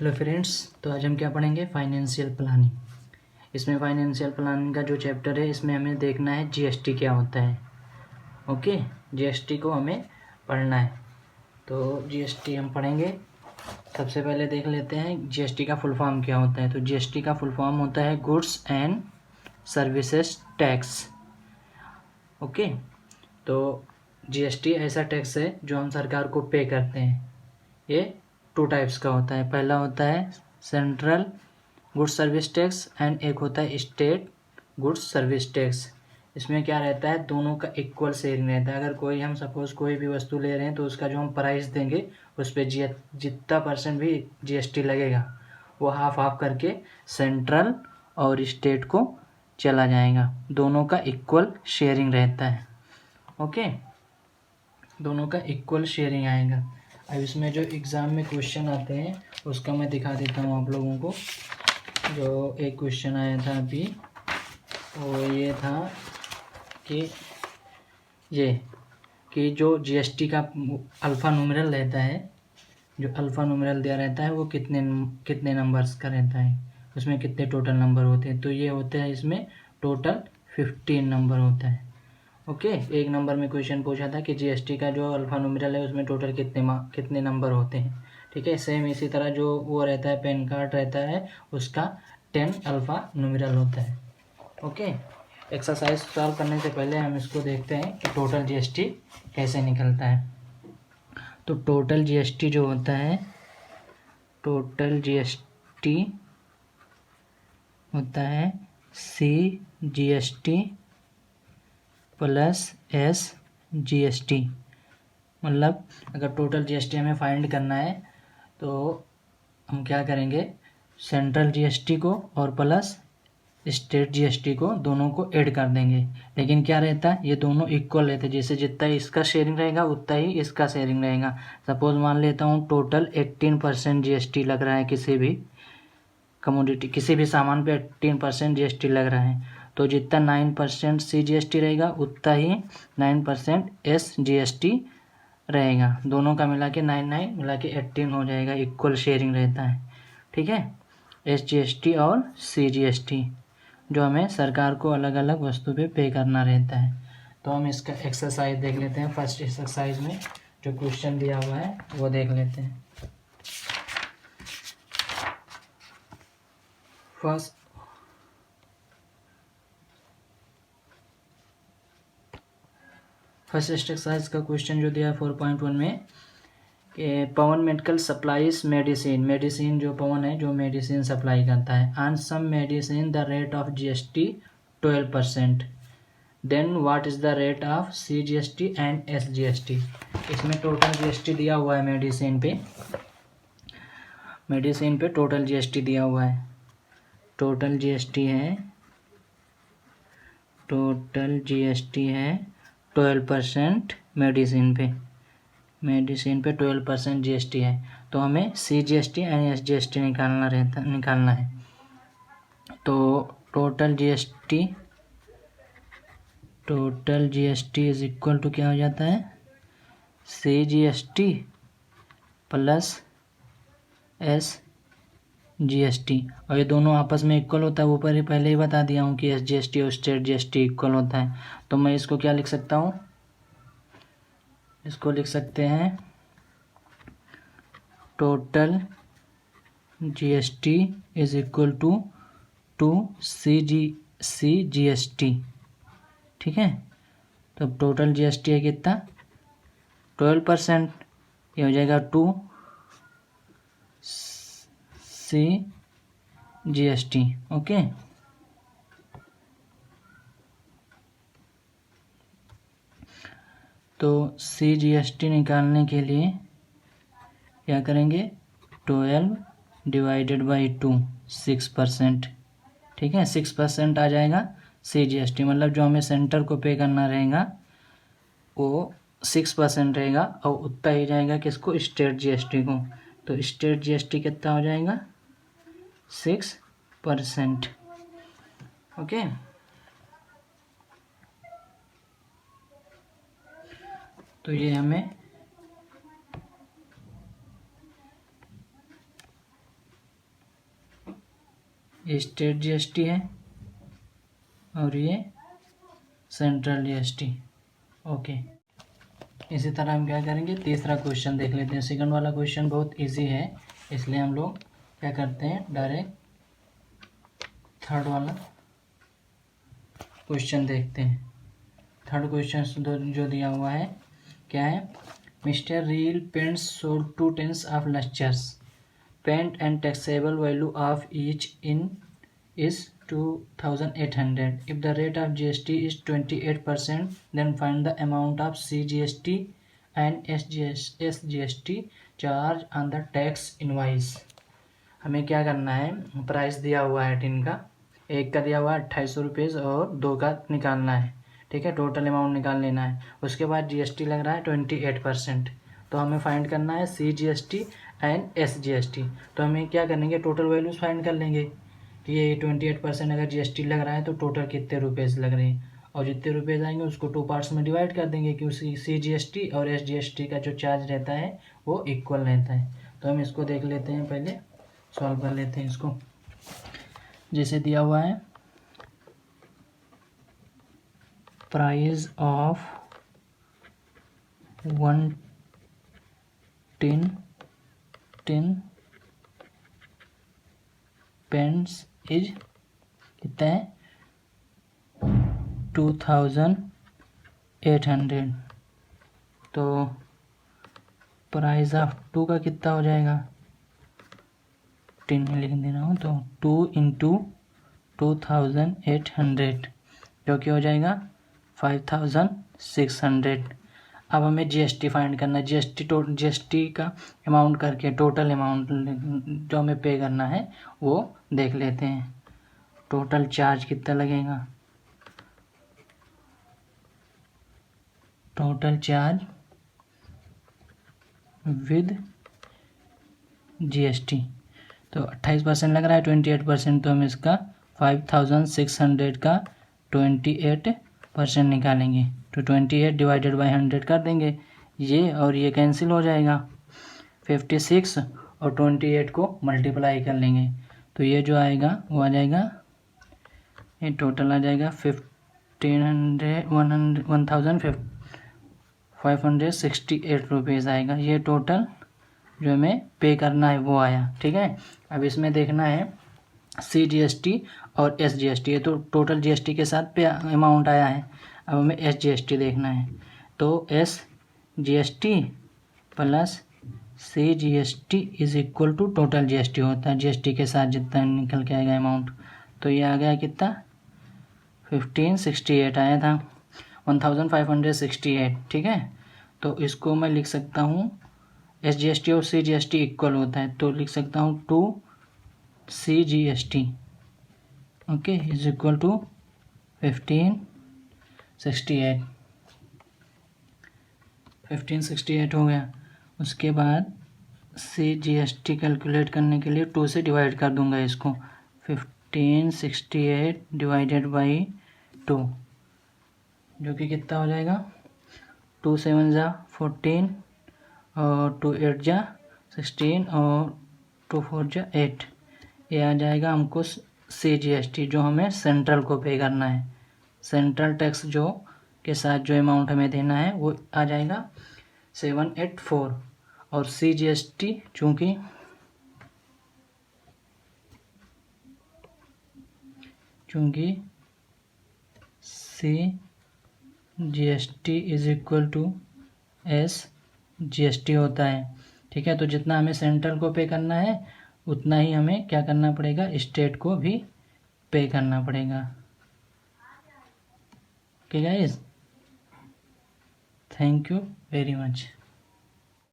Hello friends, तो आज हम क्या पढ़ेंगे? Financial planning. इसमें फाइनेंशियल प्लानिंग का जो चैप्टर है इसमें हमें देखना है जीएसटी क्या होता है। ओके, जीएसटी को हमें पढ़ना है। तो जीएसटी हम पढ़ेंगे। सबसे पहले देख लेते हैं जीएसटी का फुल फॉर्म क्या होता है। तो जीएसटी का फुल फॉर्म होता है goods and services tax. Okay, तो जीएसटी ऐसा टैक्स है जो हम सरकार को पे करते हैं। ये टू टाइप्स का होता है। पहला होता है central goods service tax and एक होता है स्टेट गुड्स सर्विस टैक्स। इसमें क्या रहता है, दोनों का इक्वल शेयरिंग रहता है। अगर कोई हम सपोज कोई भी वस्तु ले रहे हैं तो उसका जो हम प्राइस देंगे उस पर जितना परसेंट भी जीएसटी लगेगा वो हाफ हाफ करके सेंट्रल और स्टेट को चला जाएगा। दोनों का इक्वल शेयरिंग रहता है। ओके, दोनों का इक्वल शेयरिंग आएगा। अब इसमें जो एग्ज़ाम में क्वेश्चन आते हैं उसका मैं दिखा देता हूँ आप लोगों को। जो एक क्वेश्चन आया था अभी वो ये था कि जो जीएसटी का अल्फ़ा न्यूमेरल रहता है, जो अल्फ़ा न्यूमेरल दिया रहता है वो कितने नंबर्स का रहता है, उसमें कितने टोटल नंबर होते हैं। तो ये होते हैं, इसमें टोटल 15 नंबर होता है। ओके, एक नंबर में क्वेश्चन पूछा था कि जीएसटी का जो अल्फ़ा न्यूमेरल है उसमें टोटल कितने नंबर होते हैं। ठीक है, सेम इसी तरह जो वो रहता है पैन कार्ड रहता है उसका 10 अल्फ़ा न्यूमेरल होता है। ओके, एक्सरसाइज सॉल्व करने से पहले हम इसको देखते हैं कि टोटल जीएसटी कैसे निकलता है। तो टोटल जीएसटी जो होता है, टोटल जीएसटी होता है CGST प्लस SGST। मतलब अगर टोटल जीएसटी हमें फाइंड करना है तो हम क्या करेंगे, सेंट्रल जीएसटी को और प्लस स्टेट जीएसटी को दोनों को ऐड कर देंगे। लेकिन क्या रहता है, ये दोनों इक्वल रहते हैं। जैसे जितना इसका शेयरिंग रहेगा उतना ही इसका शेयरिंग रहेगा। सपोज मान लेता हूँ टोटल 18% जीएसटी लग रहा है, किसी भी कमोडिटी किसी भी सामान पे 18% जीएसटी लग रहा है, तो जितना 9% CGST रहेगा उतना ही 9% SGST रहेगा। दोनों का मिला के 9 मिला के 18 हो जाएगा। इक्वल शेयरिंग रहता है। ठीक है, SGST और CGST जो हमें सरकार को अलग अलग वस्तु पे करना रहता है। तो हम इसका एक्सरसाइज देख लेते हैं। फर्स्ट एक्सरसाइज में जो क्वेश्चन दिया हुआ है वो देख लेते हैं। फर्स्ट एक्सरसाइज का क्वेश्चन जो दिया है 4.1 में कि पवन मेडिकल सप्लाईज मेडिसिन जो पवन है जो मेडिसिन सप्लाई करता है, on some medicine the rate of GST 12%, then what is the rate of CGST and SGST। इसमें टोटल जीएसटी दिया हुआ है मेडिसिन पे टोटल जीएसटी दिया हुआ है। टोटल जीएसटी है 12% मेडिसिन पे 12% जीएसटी है। तो हमें CGST एंड SGST निकालना है। तो total GST is equal to क्या हो जाता है, CGST प्लस SGST। और ये दोनों आपस में इक्वल होता है। ऊपर ही पहले ही बता दिया हूँ कि SGST और स्टेट जीएसटी इक्वल होता है। तो मैं इसको क्या लिख सकता हूँ, इसको लिख सकते हैं total GST is equal to CGST। ठीक है, तो टोटल जीएसटी है कितना, 12%। ये हो जाएगा 2 CGST। ओके, तो CGST निकालने के लिए क्या करेंगे, 12 डिवाइडेड बाई 2 6%। ठीक है, 6% आ जाएगा CGST। मतलब जो हमें सेंटर को पे करना रहेगा वो 6% रहेगा और उतना ही जाएगा किसको, स्टेट जीएसटी को। तो स्टेट जीएसटी कितना हो जाएगा, 6%। ओके, तो ये हमें ये स्टेट जीएसटी है और ये सेंट्रल जीएसटी। ओके, इसी तरह हम क्या करेंगे, तीसरा क्वेश्चन देख लेते हैं। सेकंड वाला क्वेश्चन बहुत इजी है, इसलिए हम लोग क्या करते हैं, डायरेक्ट थर्ड वाला क्वेश्चन देखते हैं। थर्ड क्वेश्चन जो दिया हुआ है क्या है, mister reel paints sold 2 tins of lusters paint and taxable value of each in is 2800. If the rate of GST is 28%, then find the amount of CGST and SGST charge on the tax invoice. हमें क्या करना है, price दिया हुआ है tin का, एक का दिया हुआ है 2800 रुपीज़ और 2 का निकालना है। ठीक है, टोटल अमाउंट निकाल लेना है। उसके बाद जीएसटी लग रहा है 28%, तो हमें फाइंड करना है CGST एंड SGST। तो हमें क्या करेंगे, टोटल वैल्यूज फाइंड कर लेंगे कि ये 28% अगर जीएसटी लग रहा है तो टोटल कितने रुपीज़ लग रहे हैं, और जितने रुपीज़ आएंगे उसको 2 पार्ट्स में डिवाइड कर देंगे कि उसी CGST और SGST का जो चार्ज रहता है वो इक्वल रहता है। तो हम इसको देख लेते हैं, पहले सॉल्व कर लेते हैं इसको। जैसे दिया हुआ है, price of 1 tin paints is कितना है, 2800। तो प्राइस ऑफ 2 का कितना हो जाएगा, 10 में लिख देना हो तो 2 × 2800 जो कि हो जाएगा 5600। अब हमें जीएसटी फाइंड करना है। जीएसटी का अमाउंट करके टोटल अमाउंट जो हमें पे करना है वो देख लेते हैं। टोटल चार्ज कितना लगेगा, टोटल चार्ज विद जीएसटी तो 28% लग रहा है, 28%, तो हम इसका 5600 का 28% निकालेंगे तो 28 डिवाइडेड बाई 100 कर देंगे, ये और ये कैंसिल हो जाएगा। 56 और 28 को मल्टीप्लाई कर लेंगे तो ये जो आएगा वो आ जाएगा, ये टोटल आ जाएगा 1568 रुपीज़ आएगा। ये टोटल जो हमें पे करना है वो आया। ठीक है, अब इसमें देखना है CGST और SGST, ये तो टोटल जीएसटी के साथ पे अमाउंट आया है। अब हमें SGST देखना है, तो SGST plus CGST is equal to total GST होता है, जीएसटी के साथ जितना निकल के आएगा अमाउंट। तो ये आ गया कितना, 1568 आया था, 1568। ठीक है, तो इसको मैं लिख सकता हूँ, SGST और CGST इक्वल होता है तो लिख सकता हूँ 2 CGST okay is equal to 1568 हो गया। उसके बाद CGST कैलकुलेट करने के लिए 2 से डिवाइड कर दूंगा इसको, 1568 डिवाइडेड बाई 2 जो कि कितना हो जाएगा, 2 7 जा 14 और 2 8 जा 16 और 2 4 जा 8, ये आ जाएगा हमको CGST जो हमें सेंट्रल को पे करना है। सेंट्रल टैक्स जो के साथ जो अमाउंट हमें देना है वो आ जाएगा 784, और CGST चूँकि CGST is equal to SGST होता है। ठीक है, तो जितना हमें सेंट्रल को पे करना है उतना ही हमें क्या करना पड़ेगा, स्टेट को भी पे करना पड़ेगा। Okay guys, thank you very much.